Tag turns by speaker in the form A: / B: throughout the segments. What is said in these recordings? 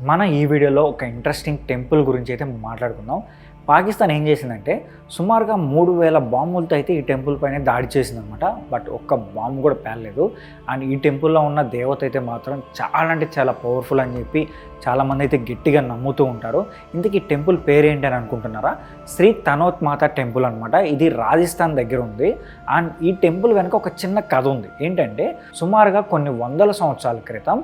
A: మన ఈ వీడియోలో ఒక ఇంట్రెస్టింగ్ టెంపుల్ గురించి అయితే మాట్లాడుకుందాం. పాకిస్తాన్ ఏం చేసిందంటే సుమారుగా 3000 బాంబులతో అయితే ఈ టెంపుల్ పైన దాడి చేసిందనమాట. బట్ ఒక్క బాంబు కూడా పేలలేదు. అండ్ ఈ టెంపుల్లో ఉన్న దేవత అయితే మాత్రం చాలా అంటే చాలా పవర్ఫుల్ అని చెప్పి చాలామంది అయితే గట్టిగా నమ్ముతూ ఉంటారు. ఇంతకీ టెంపుల్ పేరు ఏంటి అని అనుకుంటున్నారా? శ్రీ తనోత్ మాత టెంపుల్ అనమాట. ఇది రాజస్థాన్ దగ్గర ఉంది. అండ్ ఈ టెంపుల్ వెనుక ఒక చిన్న కథ ఉంది. ఏంటంటే సుమారుగా కొన్ని వందల సంవత్సరాల క్రితం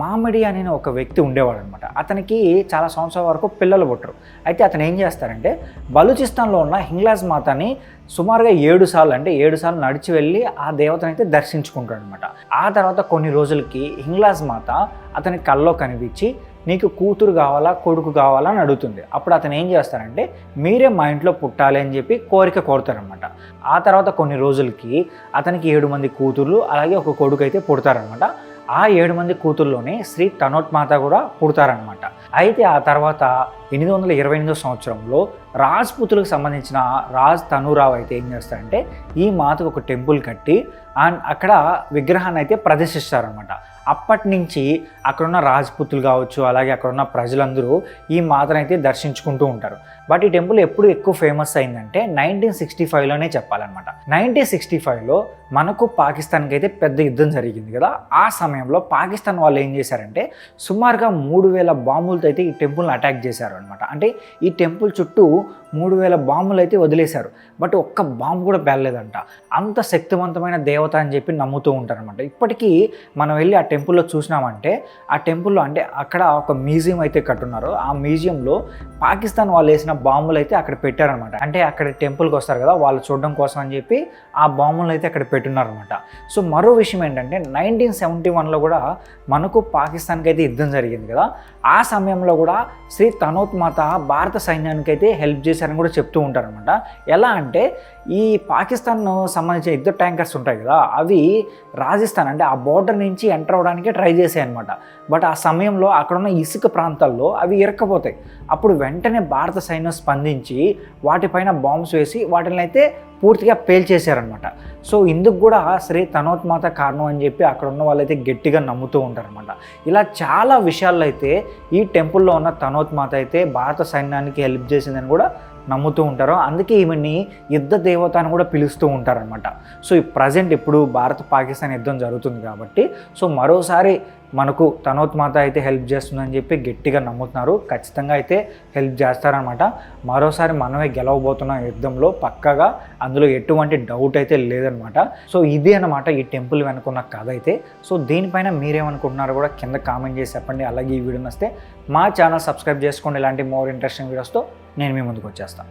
A: మామిడి అనే ఒక వ్యక్తి ఉండేవాడు అనమాట. అతనికి చాలా సంవత్సరాల వరకు పిల్లలు పుట్టరు. అయితే అతను ఏం చేస్తారంటే బలూచిస్తాన్లో ఉన్న హింగ్లాజ్ మాతని సుమారుగా 7 సార్లు నడిచి వెళ్ళి ఆ దేవతను అయితే దర్శించుకుంటాడు అనమాట. ఆ తర్వాత కొన్ని రోజులకి హింగ్లాజ్ మాత అతని కల్లో కనిపించి నీకు కూతురు కావాలా కొడుకు కావాలా అని అడుగుతుంది. అప్పుడు అతను ఏం చేస్తారంటే మీరే మా ఇంట్లో పుట్టాలి అని చెప్పి కోరిక కోరుతారనమాట. ఆ తర్వాత కొన్ని రోజులకి అతనికి 7 మంది కూతుర్లు అలాగే ఒక కొడుకు అయితే పుడతారనమాట. ఆ 7 మంది కూతుర్లోనే శ్రీ తనోత్ మాత కూడా పుడతారనమాట. అయితే ఆ తర్వాత 828 సంవత్సరంలో రాజ్పుతులకు సంబంధించిన రాజ్ తనూరావు అయితే ఏం చేస్తారంటే ఈ మాతకు ఒక టెంపుల్ కట్టి అండ్ అక్కడ విగ్రహాన్ని అయితే ప్రదర్శిస్తారనమాట. అప్పటి నుంచి అక్కడున్న రాజ్పుతులు కావచ్చు అలాగే అక్కడున్న ప్రజలందరూ ఈ మాతనైతే దర్శించుకుంటూ ఉంటారు. బట్ ఈ టెంపుల్ ఎప్పుడు ఎక్కువ ఫేమస్ అయిందంటే 1965లోనే చెప్పాలన్నమాట. 1965లో మనకు పాకిస్తాన్కి అయితే పెద్ద యుద్ధం జరిగింది కదా. ఆ సమయంలో పాకిస్తాన్ వాళ్ళు ఏం చేశారంటే సుమారుగా 3000 బాంబులతో అయితే ఈ టెంపుల్ని అటాక్ చేశారు అనమాట. అంటే ఈ టెంపుల్ చుట్టూ 3000 బాంబులు అయితే వదిలేశారు. బట్ ఒక్క బాంబు కూడా పేలలేదంట. అంత శక్తివంతమైన దేవత అని చెప్పి నమ్ముతూ ఉంటారనమాట. ఇప్పటికీ మనం వెళ్ళి ఆ టెంపుల్లో చూసినామంటే ఆ టెంపుల్లో అంటే అక్కడ ఒక మ్యూజియం అయితే కట్టున్నారు. ఆ మ్యూజియంలో పాకిస్తాన్ వాళ్ళు వేసిన బాంబులు అయితే అక్కడ పెట్టారనమాట. అంటే అక్కడ టెంపుల్కి వస్తారు కదా వాళ్ళు చూడడం కోసం అని చెప్పి ఆ బాంబులు అయితే అక్కడ పెట్టున్నారనమాట. సో మరో విషయం ఏంటంటే 1971లో కూడా మనకు పాకిస్తాన్కి అయితే యుద్ధం జరిగింది కదా. ఆ సమయంలో కూడా శ్రీ తనోత్ మాత భారత సైన్యానికి అయితే హెల్ప్ చేశారని కూడా చెప్తూ ఉంటారనమాట. ఎలా అంటే ఈ పాకిస్తాన్ సంబంధించిన యుద్ధ ట్యాంకర్స్ ఉంటాయి కదా అవి రాజస్థాన్ అంటే ఆ బోర్డర్ నుంచి ఎంటర్ అవ్వడానికి ట్రై చేసాయి అనమాట. బట్ ఆ సమయంలో అక్కడున్న ఇసుక ప్రాంతాల్లో అవి ఇరక్కపోతాయి. అప్పుడు వెంటనే భారత సైన్యం స్పందించి వాటిపైన బాంబ్స్ వేసి వాటిని అయితే పూర్తిగా పేల్చేశారనమాట. సో ఇందుకు కూడా శ్రీ తనోత్ మాత కారణం అని చెప్పి అక్కడ ఉన్న వాళ్ళైతే గట్టిగా నమ్ముతూ ఉంటారనమాట. ఇలా చాలా విషయాల్లో అయితే ఈ టెంపుల్లో ఉన్న తనోత్ మాత అయితే భారత సైన్యానికి హెల్ప్ చేసిందని కూడా నమ్ముతూ ఉంటారు. అందుకే ఈమెని యుద్ధ దేవత అని కూడా పిలుస్తూ ఉంటారనమాట. సో ఈ ప్రజెంట్ ఇప్పుడు భారత పాకిస్తాన్ యుద్ధం జరుగుతుంది కాబట్టి సో మరోసారి మనకు తనోత్ మాత అయితే హెల్ప్ చేస్తుందని చెప్పి గట్టిగా నమ్ముతున్నారు. ఖచ్చితంగా అయితే హెల్ప్ చేస్తారనమాట. మరోసారి మనమే గెలవబోతున్న యుద్ధంలో పక్కగా అందులో ఎటువంటి డౌట్ అయితే లేదనమాట. సో ఇది అనమాట ఈ టెంపుల్ వెనుకున్న కథ అయితే. సో దీనిపైన మీరేమనుకుంటున్నారో కూడా కింద కామెంట్ చేసి చెప్పండి. అలాగే ఈ వీడియో నచ్చితే మా ఛానల్ సబ్స్క్రైబ్ చేసుకోండి. ఇలాంటి మోర్ ఇంట్రెస్టింగ్ వీడియోస్తో నేను మీ ముందుకు వచ్చేస్తాను.